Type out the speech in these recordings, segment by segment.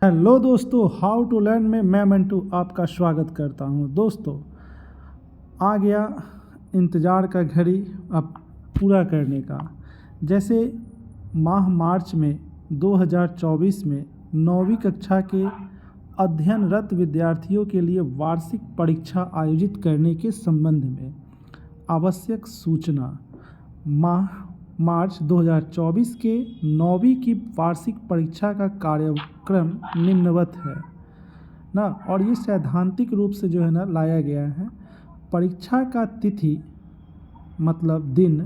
Hello दोस्तों, how to learn में मैं मंटू आपका स्वागत करता हूं। दोस्तों, आ गया इंतज़ार का घड़ी अब पूरा करने का। जैसे माह मार्च में 2024 में 9वीं कक्षा के अध्ययनरत विद्यार्थियों के लिए वार्षिक परीक्षा आयोजित करने के संबंध में आवश्यक सूचना। माह मार्च 2024 के 9वीं की वार्षिक परीक्षा का कार्यक्रम निम्नवत है ना, और ये सैद्धांतिक रूप से जो है ना लाया गया है। परीक्षा का तिथि मतलब दिन,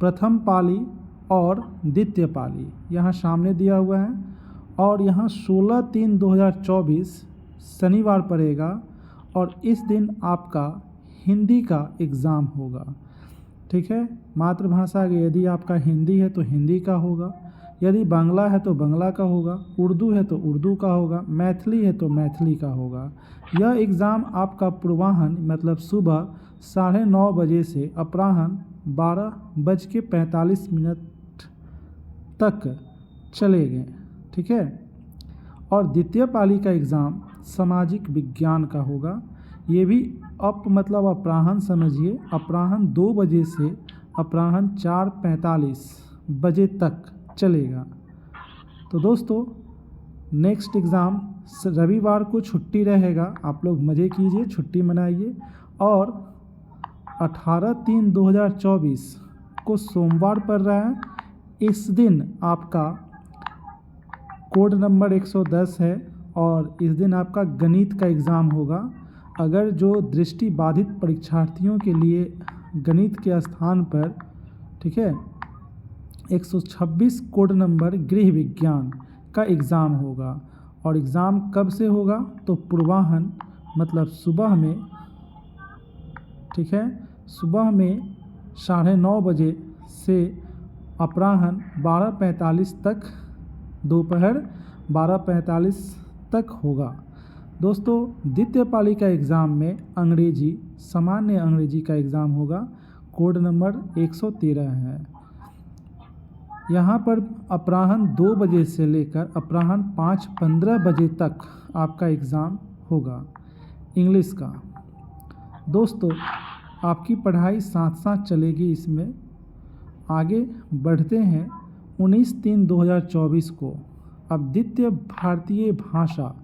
प्रथम पाली और द्वितीय पाली यहाँ सामने दिया हुआ है, और यहाँ 16/3/2024 शनिवार पड़ेगा, और इस दिन आपका हिंदी का एग्ज़ाम होगा। ठीक है, मातृभाषा यदि आपका हिंदी है तो हिंदी का होगा, यदि बांग्ला है तो बांग्ला का होगा, उर्दू है तो उर्दू का होगा, मैथिली है तो मैथिली का होगा। यह एग्ज़ाम आपका पूर्वाह्न मतलब सुबह 9:30 बजे से अपराह्न 12:45 तक चलेंगे। ठीक है, और द्वितीय पाली का एग्ज़ाम सामाजिक विज्ञान का होगा। ये भी मतलब अपराह्न समझिए, अपराह्न 2 बजे से अपराह्न 4:45 बजे तक चलेगा। तो दोस्तों, नेक्स्ट एग्ज़ाम रविवार को छुट्टी रहेगा। आप लोग मज़े कीजिए, छुट्टी मनाइए। और 18/3/2024 को सोमवार पड़ रहा है। इस दिन आपका कोड नंबर 110 है, और इस दिन आपका गणित का एग्ज़ाम होगा। अगर जो दृष्टि बाधित परीक्षार्थियों के लिए गणित के स्थान पर, ठीक है, 126 कोड नंबर गृह विज्ञान का एग्ज़ाम होगा। और एग्ज़ाम कब से होगा तो पूर्वाह्न मतलब सुबह में, ठीक है, सुबह में 9:30 बजे से अपराह्न 12:45 तक, दोपहर 12:45 तक होगा। दोस्तों, द्वितीय पाली का एग्ज़ाम में अंग्रेजी, सामान्य अंग्रेजी का एग्ज़ाम होगा। कोड नंबर 113 है। यहाँ पर अपराह्न 2 बजे से लेकर अपराह्न 5:15 बजे तक आपका एग्ज़ाम होगा इंग्लिश का। दोस्तों, आपकी पढ़ाई साथ साथ चलेगी। इसमें आगे बढ़ते हैं 19/3/2024 को। अब द्वितीय भारतीय भाषा,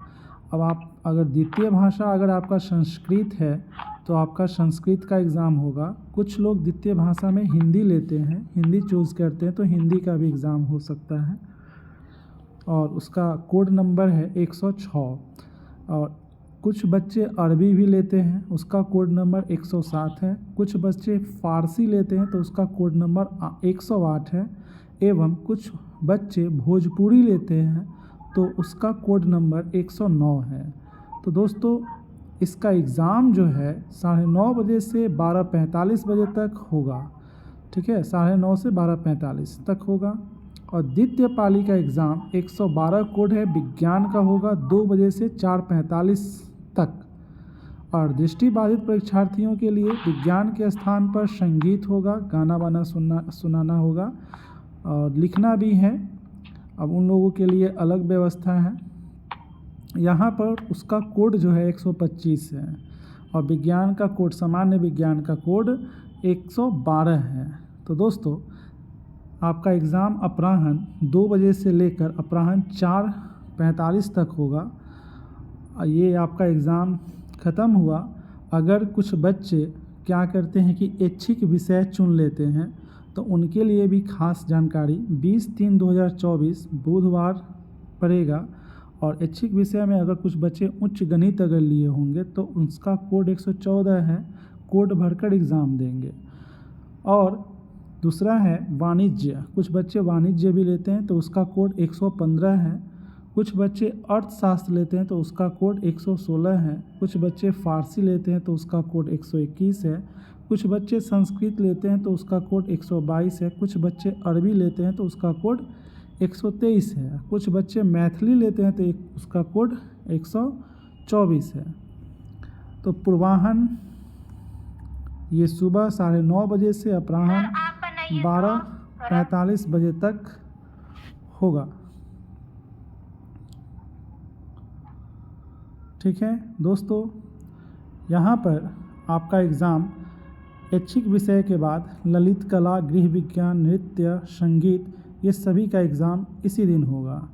अब आप अगर द्वितीय भाषा अगर आपका संस्कृत है तो आपका संस्कृत का एग्ज़ाम होगा। कुछ लोग द्वितीय भाषा में हिंदी लेते हैं, हिंदी चूज़ करते हैं, तो हिंदी का भी एग्ज़ाम हो सकता है, और उसका कोड नंबर है 106। और कुछ बच्चे अरबी भी लेते हैं, उसका कोड नंबर 107 है। कुछ बच्चे फ़ारसी लेते हैं तो उसका कोड नंबर 108 है। एवं कुछ बच्चे भोजपुरी लेते हैं तो उसका कोड नंबर 109 है। तो दोस्तों, इसका एग्ज़ाम जो है 9:30 बजे से 12:45 बजे तक होगा। ठीक है, 9:30 से 12:45 तक होगा। और द्वितीय पाली का एग्ज़ाम 112 कोड है, विज्ञान का होगा, 2 बजे से 4:45 तक। और दृष्टिबाधित परीक्षार्थियों के लिए विज्ञान के स्थान पर संगीत होगा, गाना वाना सुनाना होगा, और लिखना भी है। अब उन लोगों के लिए अलग व्यवस्था है। यहाँ पर उसका कोड जो है 125 है, और विज्ञान का कोड, सामान्य विज्ञान का कोड 112 है। तो दोस्तों, आपका एग्ज़ाम अपराह्न 2 बजे से लेकर अपराह्न 4:45 तक होगा। ये आपका एग्ज़ाम ख़त्म हुआ। अगर कुछ बच्चे क्या करते हैं कि ऐच्छिक विषय चुन लेते हैं, तो उनके लिए भी खास जानकारी 20/3/2024 बुधवार पड़ेगा। और ऐच्छिक विषय में अगर कुछ बच्चे उच्च गणित अगर लिए होंगे तो उसका कोड 114 है, कोड भरकर एग्ज़ाम देंगे। और दूसरा है वाणिज्य, कुछ बच्चे वाणिज्य भी लेते हैं तो उसका कोड 115 है। कुछ बच्चे अर्थशास्त्र लेते हैं तो उसका कोड 116 है। कुछ बच्चे फ़ारसी लेते हैं तो उसका कोड 121 है। कुछ बच्चे संस्कृत लेते हैं तो उसका कोड 122 है। कुछ बच्चे अरबी लेते हैं तो उसका कोड 123 है। कुछ बच्चे मैथिली लेते हैं तो उसका कोड 124 है। तो पूर्वाह्न ये सुबह 9:30 बजे से अपराह्न 12:45 बजे तक होगा। ठीक है दोस्तों, यहाँ पर आपका एग्ज़ाम ऐच्छिक विषय के बाद ललित कला, गृह विज्ञान, नृत्य, संगीत, ये सभी का एग्ज़ाम इसी दिन होगा।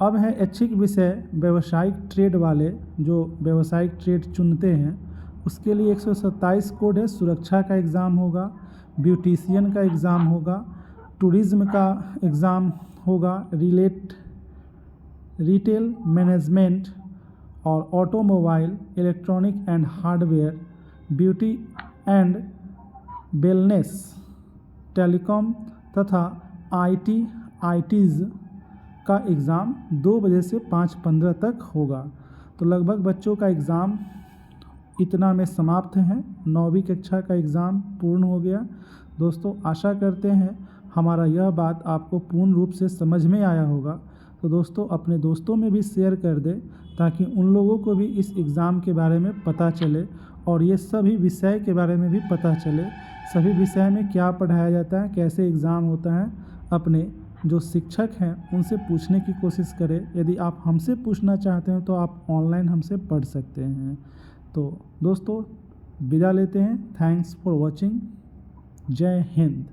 अब है ऐच्छिक विषय व्यावसायिक ट्रेड वाले, जो व्यावसायिक ट्रेड चुनते हैं उसके लिए 127 कोड है। सुरक्षा का एग्ज़ाम होगा, ब्यूटिशियन का एग्ज़ाम होगा, टूरिज़्म का एग्ज़ाम होगा, रिटेल मैनेजमेंट और automobile, electronic and hardware, beauty and wellness, telecom तथा आईटीज़ का एग्ज़ाम 2 बजे से 5:15 तक होगा। तो लगभग बच्चों का एग्ज़ाम इतना में समाप्त है। 9वीं कक्षा का एग्ज़ाम पूर्ण हो गया। दोस्तों आशा करते हैं हमारा यह बात आपको पूर्ण रूप से समझ में आया होगा। तो दोस्तों अपने दोस्तों में भी शेयर कर दें ताकि उन लोगों को भी इस एग्ज़ाम के बारे में पता चले और ये सभी विषय के बारे में भी पता चले, सभी विषय में क्या पढ़ाया जाता है, कैसे एग्ज़ाम होता है। अपने जो शिक्षक हैं उनसे पूछने की कोशिश करें। यदि आप हमसे पूछना चाहते हैं तो आप ऑनलाइन हमसे पढ़ सकते हैं। तो दोस्तों विदा लेते हैं। Thanks for watching. जय हिंद।